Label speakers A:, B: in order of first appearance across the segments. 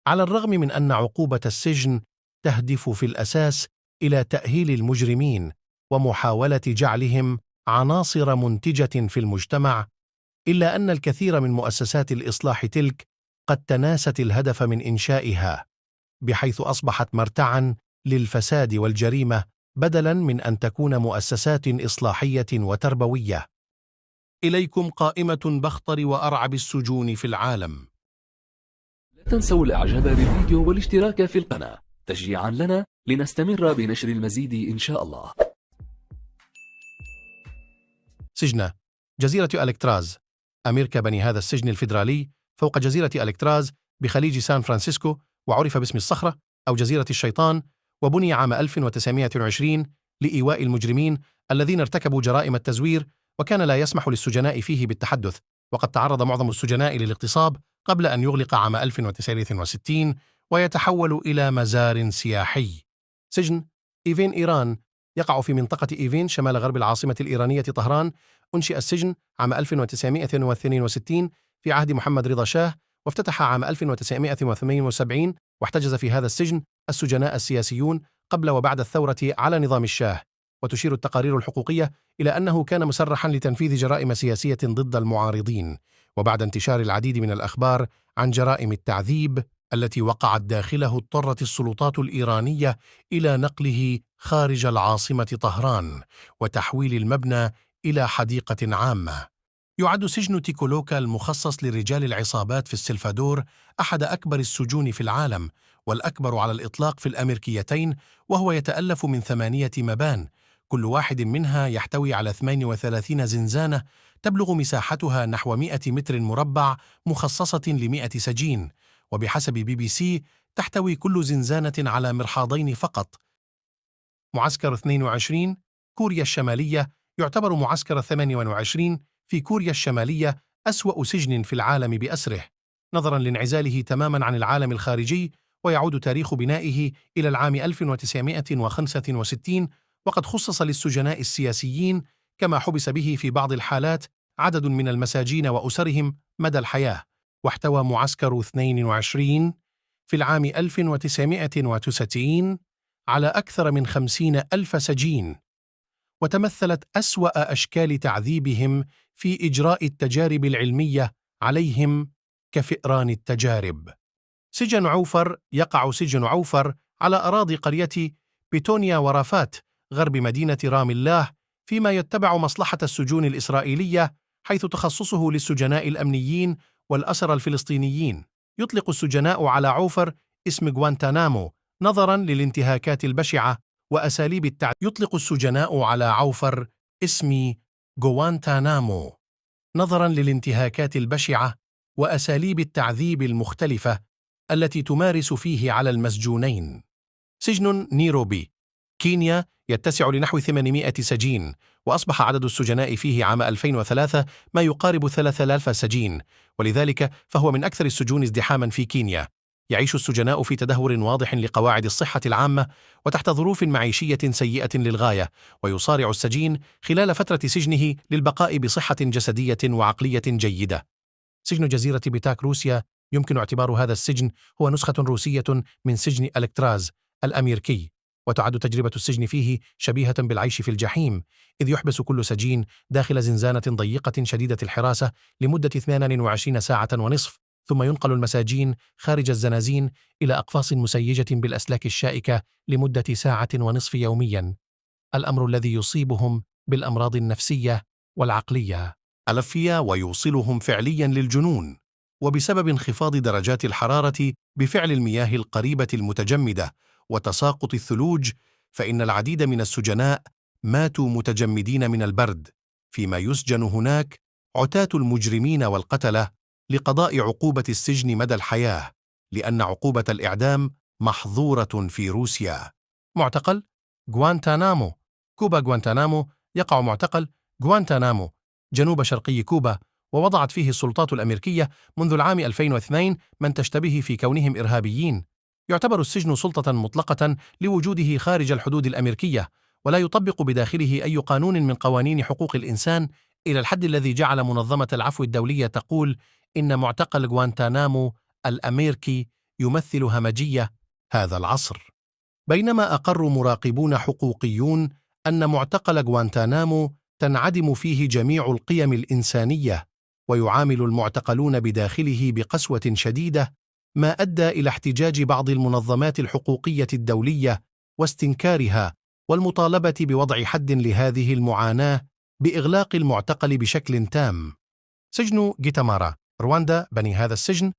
A: على الرغم من أن عقوبة السجن تهدف في الأساس إلى تأهيل المجرمين ومحاولة جعلهم عناصر منتجة في المجتمع، إلا أن الكثير من مؤسسات الإصلاح تلك قد تناست الهدف من إنشائها، بحيث أصبحت مرتعاً للفساد والجريمة بدلاً من أن تكون مؤسسات إصلاحية وتربوية. إليكم قائمة بخطر وأرعب السجون في العالم.
B: لا تنسوا الإعجاب بالفيديو والاشتراك في القناة تشجيعاً لنا لنستمر بنشر المزيد إن شاء الله.
A: سجن جزيرة ألكتراز. أمريكا بني هذا السجن الفيدرالي فوق جزيرة ألكتراز بخليج سان فرانسيسكو، وعرف باسم الصخرة أو جزيرة الشيطان، وبني عام 1920 لإيواء المجرمين الذين ارتكبوا جرائم التزوير، وكان لا يسمح للسجناء فيه بالتحدث، وقد تعرض معظم السجناء للاغتصاب قبل أن يغلق عام 1962 ويتحول إلى مزار سياحي. سجن إيفين إيران يقع في منطقة إيفين شمال غرب العاصمة الإيرانية طهران. أنشئ السجن عام 1962 في عهد محمد رضا شاه، وافتتح عام 1978، واحتجز في هذا السجن السجناء السياسيون قبل وبعد الثورة على نظام الشاه. وتشير التقارير الحقوقية إلى أنه كان مسرحا لتنفيذ جرائم سياسية ضد المعارضين، وبعد انتشار العديد من الأخبار عن جرائم التعذيب التي وقعت داخله اضطرت السلطات الإيرانية إلى نقله خارج العاصمة طهران وتحويل المبنى إلى حديقة عامة. يعد سجن تيكولوكا المخصص لرجال العصابات في السلفادور أحد أكبر السجون في العالم، والأكبر على الإطلاق في الأمريكيتين، وهو يتألف من 8 مبان، كل واحد منها يحتوي على 38 زنزانة تبلغ مساحتها نحو 100 متر مربع، مخصصة ل100 سجين. وبحسب BBC تحتوي كل زنزانة على مرحاضين فقط. معسكر 22 كوريا الشمالية يعتبر معسكر 28 في كوريا الشمالية أسوأ سجن في العالم بأسره، نظراً لانعزاله تماماً عن العالم الخارجي، ويعود تاريخ بنائه إلى العام 1965، وقد خصص للسجناء السياسيين، كما حبس به في بعض الحالات عدد من المساجين وأسرهم مدى الحياة. واحتوى معسكر 22 في العام 1990 على أكثر من 50,000 سجين، وتمثلت أسوأ أشكال تعذيبهم في إجراء التجارب العلمية عليهم كفئران التجارب. سجن عوفر. يقع سجن عوفر على أراضي قرية بيتونيا ورافات غرب مدينة رام الله، فيما يتبع مصلحة السجون الإسرائيلية، حيث تخصصه للسجناء الأمنيين والأسرى الفلسطينيين. يطلق السجناء على عوفر اسم غوانتانامو نظراً للانتهاكات البشعة وأساليب التعذيب. يطلق السجناء على عوفر اسم غوانتانامو نظراً للانتهاكات البشعة وأساليب التعذيب المختلفة التي تمارس فيه على المسجونين. سجن نيروبي كينيا يتسع لنحو 800 سجين، وأصبح عدد السجناء فيه عام 2003 ما يقارب 3000 سجين، ولذلك فهو من أكثر السجون ازدحاما في كينيا. يعيش السجناء في تدهور واضح لقواعد الصحة العامة وتحت ظروف معيشية سيئة للغاية، ويصارع السجين خلال فترة سجنه للبقاء بصحة جسدية وعقلية جيدة. سجن جزيرة بيتاك روسيا. يمكن اعتبار هذا السجن هو نسخة روسية من سجن ألكتراز الأمريكي، وتعد تجربة السجن فيه شبيهة بالعيش في الجحيم، إذ يحبس كل سجين داخل زنزانة ضيقة شديدة الحراسة لمدة 22 ساعة ونصف، ثم ينقل المساجين خارج الزنازين إلى أقفاص مسيجة بالأسلاك الشائكة لمدة ساعة ونصف يومياً، الأمر الذي يصيبهم بالأمراض النفسية والعقلية الفية ويوصلهم فعلياً للجنون، وبسبب انخفاض درجات الحرارة بفعل المياه القريبة المتجمدة وتساقط الثلوج، فإن العديد من السجناء ماتوا متجمدين من البرد، فيما يسجن هناك عتاة المجرمين والقتلة لقضاء عقوبة السجن مدى الحياة، لأن عقوبة الإعدام محظورة في روسيا. معتقل غوانتانامو كوبا. غوانتانامو يقع معتقل غوانتانامو جنوب شرقي كوبا، ووضعت فيه السلطات الأمريكية منذ العام 2002 من تشتبه في كونهم إرهابيين. يعتبر السجن سلطة مطلقة لوجوده خارج الحدود الأمريكية، ولا يطبق بداخله أي قانون من قوانين حقوق الإنسان، إلى الحد الذي جعل منظمة العفو الدولية تقول إن معتقل غوانتانامو الأمريكي يمثل همجية هذا العصر. بينما أقر مراقبون حقوقيون أن معتقل غوانتانامو تنعدم فيه جميع القيم الإنسانية ويعامل المعتقلون بداخله بقسوة شديدة، ما أدى إلى احتجاج بعض المنظمات الحقوقية الدولية واستنكارها والمطالبة بوضع حد لهذه المعاناة بإغلاق المعتقل بشكل تام. سجن جيتامارا رواندا بني هذا السجن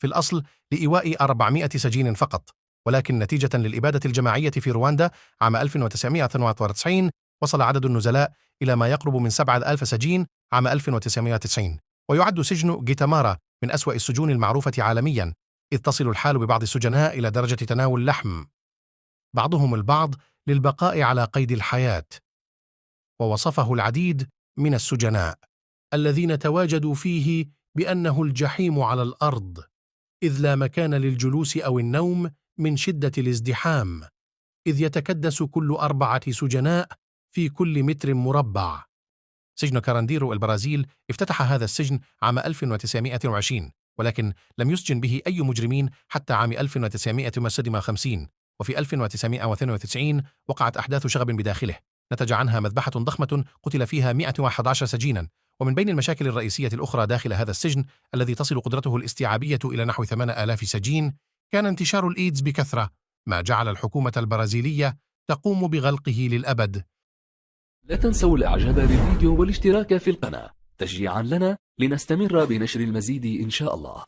A: في الأصل لإيواء 400 سجين فقط، ولكن نتيجة للإبادة الجماعية في رواندا عام 1998 وصل عدد النزلاء إلى ما يقرب من 7000 سجين عام 1990. ويعد سجن جيتامارا من أسوأ السجون المعروفة عالمياً، إذ تصل الحال ببعض السجناء إلى درجة تناول لحم بعضهم البعض للبقاء على قيد الحياة. ووصفه العديد من السجناء الذين تواجدوا فيه بأنه الجحيم على الأرض، إذ لا مكان للجلوس أو النوم من شدة الازدحام، إذ يتكدس كل 4 سجناء في كل متر مربع. سجن كارانديرو البرازيل افتتح هذا السجن عام 1920، ولكن لم يسجن به أي مجرمين حتى عام 1957، وفي 1992 وقعت أحداث شغب بداخله نتج عنها مذبحة ضخمة قتل فيها 111 سجينا. ومن بين المشاكل الرئيسية الأخرى داخل هذا السجن الذي تصل قدرته الاستيعابية إلى نحو 8000 سجين كان انتشار الإيدز بكثرة، ما جعل الحكومة البرازيلية تقوم بغلقه للأبد.
B: لا تنسوا الإعجاب بالفيديو والاشتراك في القناة تشجيعا لنا لنستمر بنشر المزيد إن شاء الله.